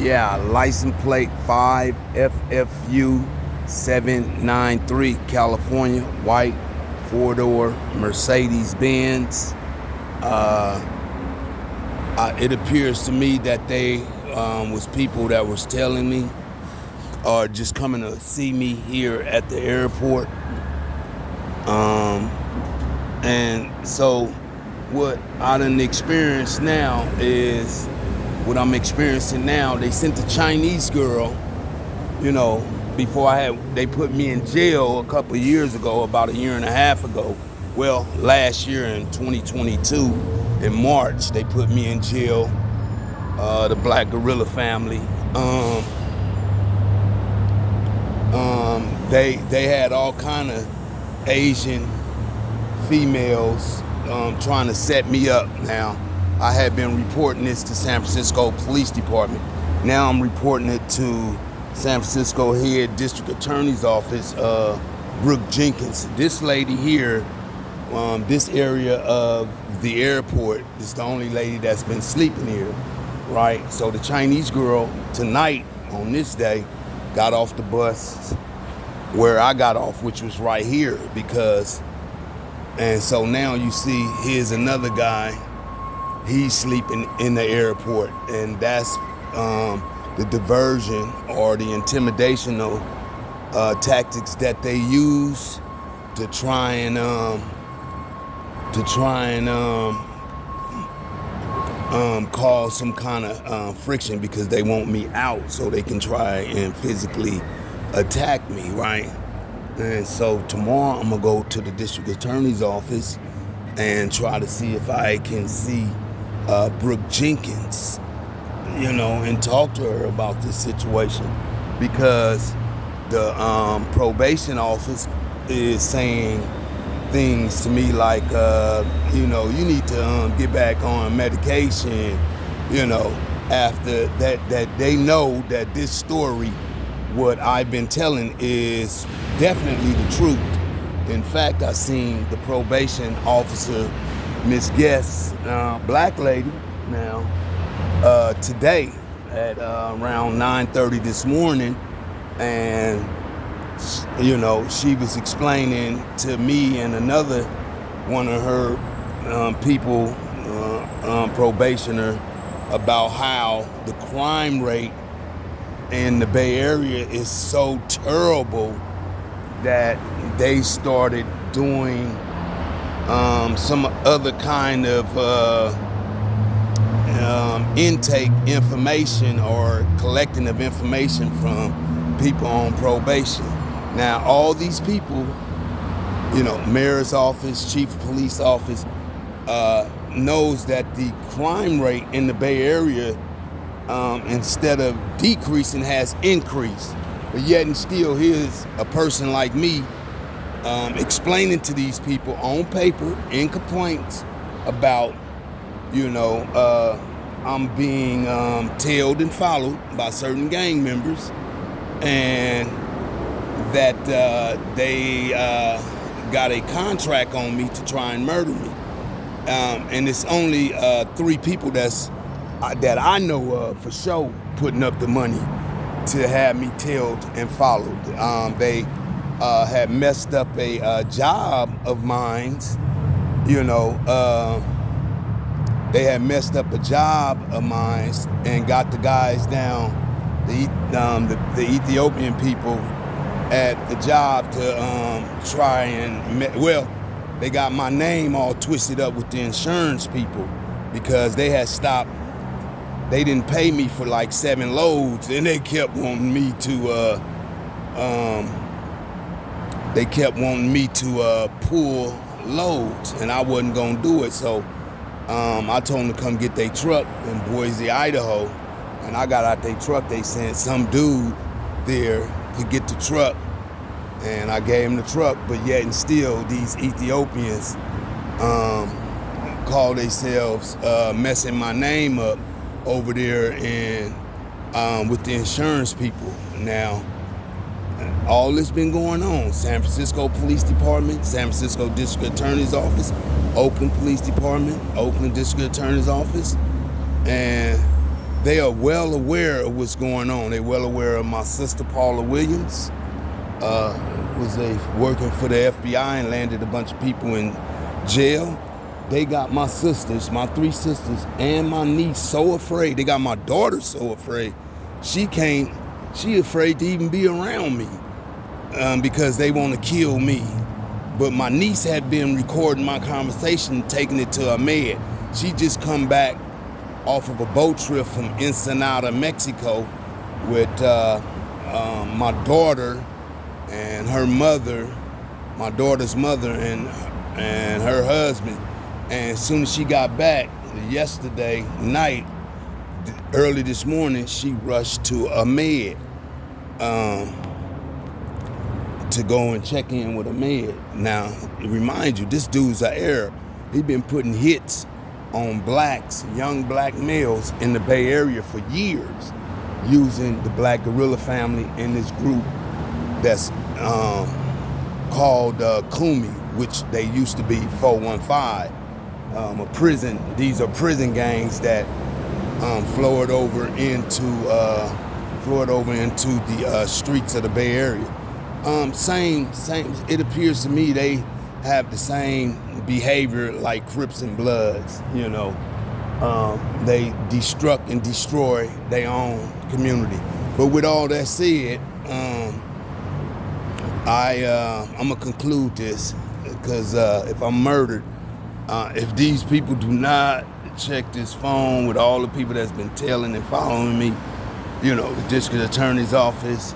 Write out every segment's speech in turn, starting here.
Yeah, license plate 5FFU 793, California, white, four-door Mercedes Benz. It appears to me that they was people that was telling me or just coming to see me here at the airport. And so what I done experienced now is what I'm experiencing now. They sent a Chinese girl, before they put me in jail a couple of years ago, about a year and a half ago. Well, last year in 2022, in March, they put me in jail, the Black Gorilla family. They had all kind of Asian females trying to set me up. Now, I had been reporting this to San Francisco Police Department. Now I'm reporting it to San Francisco Head District Attorney's Office, Brooke Jenkins. This lady here, this area of the airport is the only lady that's been sleeping here, right? So the Chinese girl tonight, on this day, got off the bus where I got off, which was right here, and so now you see, here's another guy, he's sleeping in the airport, and that's the diversion or the intimidational tactics that they use to try and cause some kind of friction, because they want me out so they can try and physically attack me, right? And so tomorrow I'm gonna go to the district attorney's office and try to see if I can see Brooke Jenkins, and talk to her about this situation, because the probation office is saying things to me like, you need to get back on medication, after that they know that this story, what I've been telling, is definitely the truth. In fact, I seen the probation officer, Miss Guest, black lady now, today at around 9:30 this morning, and she was explaining to me and another one of her people, probationer, about how the crime rate in the Bay Area is so terrible that they started doing some other kind of intake information or collecting of information from people on probation. Now, all these people, mayor's office, chief of police office, knows that the crime rate in the Bay Area, instead of decreasing, has increased. But yet and still, here's a person like me explaining to these people on paper, in complaints, about, I'm being tailed and followed by certain gang members, and that they got a contract on me to try and murder me. And it's only 3 people that I know of for sure putting up the money to have me tailed and followed. They had messed up a job of mine, they had messed up a job of mine and got the guys down, the Ethiopian people at the job to try and, they got my name all twisted up with the insurance people, because they had stopped. They didn't pay me for like 7 loads, and they kept wanting me to pull loads, and I wasn't gonna do it. So I told them to come get their truck in Boise, Idaho, and I got out their truck. They sent some dude there to get the truck, and I gave him the truck. But yet and still, these Ethiopians call themselves messing my name up over there and with the insurance people. Now, all this been going on. San Francisco Police Department, San Francisco District Attorney's Office, Oakland Police Department, Oakland District Attorney's Office, and they are well aware of what's going on. They're well aware of my sister Paula Williams, was working for the FBI and landed a bunch of people in jail. They got my sisters, my 3 sisters, and my niece so afraid. They got my daughter so afraid. She afraid to even be around me because they want to kill me. But my niece had been recording my conversation, taking it to Ahmed. She just come back off of a boat trip from Ensenada, Mexico, with my daughter and her mother, my daughter's mother and her husband. And as soon as she got back yesterday night, early this morning, she rushed to Ahmed to go and check in with Ahmed. Now, remind you, this dude's an Arab. He's been putting hits on blacks, young black males in the Bay Area for years, using the Black Guerrilla family in this group that's called Kumi, which they used to be 415. A prison. These are prison gangs that flowed over into the streets of the Bay Area. Same. It appears to me they have the same behavior like Crips and Bloods. You know, they destruct and destroy their own community. But with all that said, I'm gonna conclude this because if I'm murdered, if these people do not check this phone with all the people that's been tailing and following me, you know, the district attorney's office,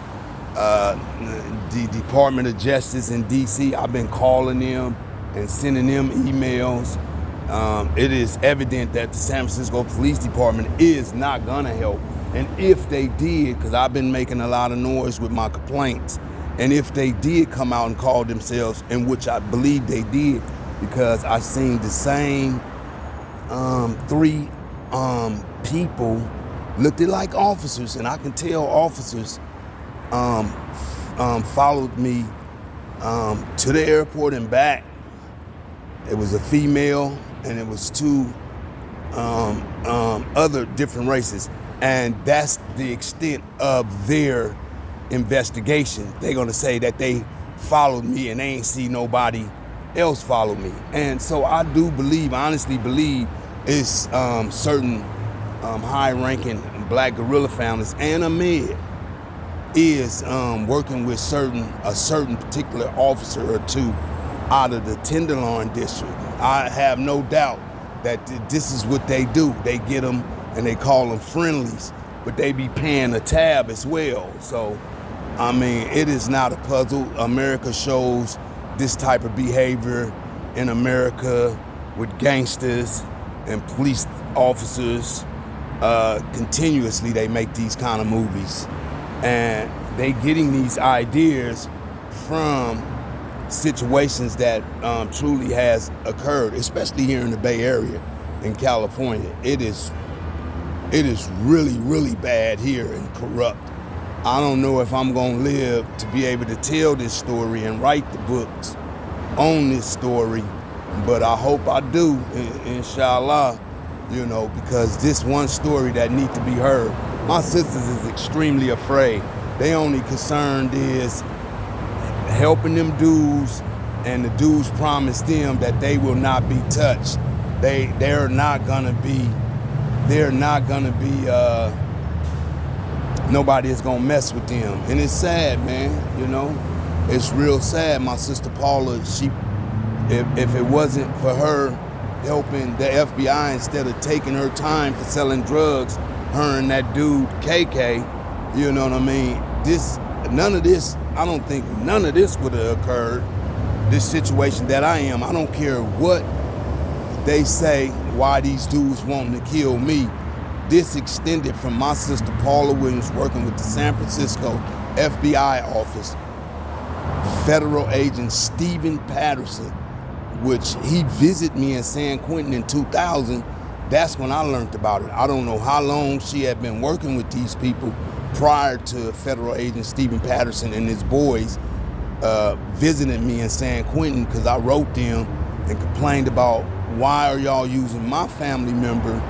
the Department of Justice in DC, I've been calling them and sending them emails. It is evident that the San Francisco Police Department is not gonna help. And if they did, because I've been making a lot of noise with my complaints, and if they did come out and call themselves, in which I believe they did, because I seen the same 3 people looked like officers, and I can tell officers followed me to the airport and back. It was a female, and it was 2 other different races, and that's the extent of their investigation. They're gonna say that they followed me and they ain't see nobody else follow me. And so I do believe, honestly believe, it's certain high-ranking Black Guerrilla families, and Ahmed is working with a certain particular officer or 2 out of the Tenderloin district. I have no doubt that this is what they do. They get them and they call them friendlies, but they be paying a tab as well. So, I mean, it is not a puzzle. America shows this type of behavior in America with gangsters and police officers. Continuously they make these kind of movies, and they getting these ideas from situations that truly has occurred, especially here in the Bay Area in California. It is really, really bad here and corrupt. I don't know if I'm gonna live to be able to tell this story and write the books on this story, but I hope I do, inshallah, you know, because this one story that needs to be heard. My sisters is extremely afraid. They only concerned is helping them dudes, and the dudes promise them that they will not be touched. They're not gonna be nobody is gonna mess with them. And it's sad, man, you know, it's real sad. My sister Paula, if it wasn't for her helping the FBI instead of taking her time for selling drugs, her and that dude KK, you know what I mean? I don't think none of this would have occurred. This situation that I am, I don't care what they say, why these dudes wanting to kill me. This extended from my sister Paula Williams working with the San Francisco FBI office, federal agent Stephen Patterson, which he visited me in San Quentin in 2000. That's when I learned about it. I don't know how long she had been working with these people prior to federal agent Stephen Patterson and his boys visiting me in San Quentin, because I wrote them and complained about, why are y'all using my family member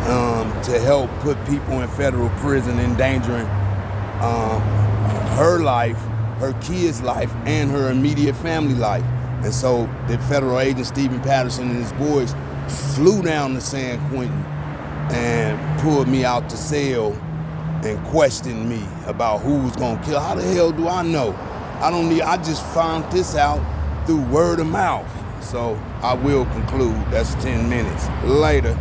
to help put people in federal prison, endangering her life, her kids' life, and her immediate family life. And so the federal agent Stephen Patterson and his boys flew down to San Quentin and pulled me out the cell and questioned me about who was gonna kill. How the hell do I know? I just found this out through word of mouth. So I will conclude. That's 10 minutes later.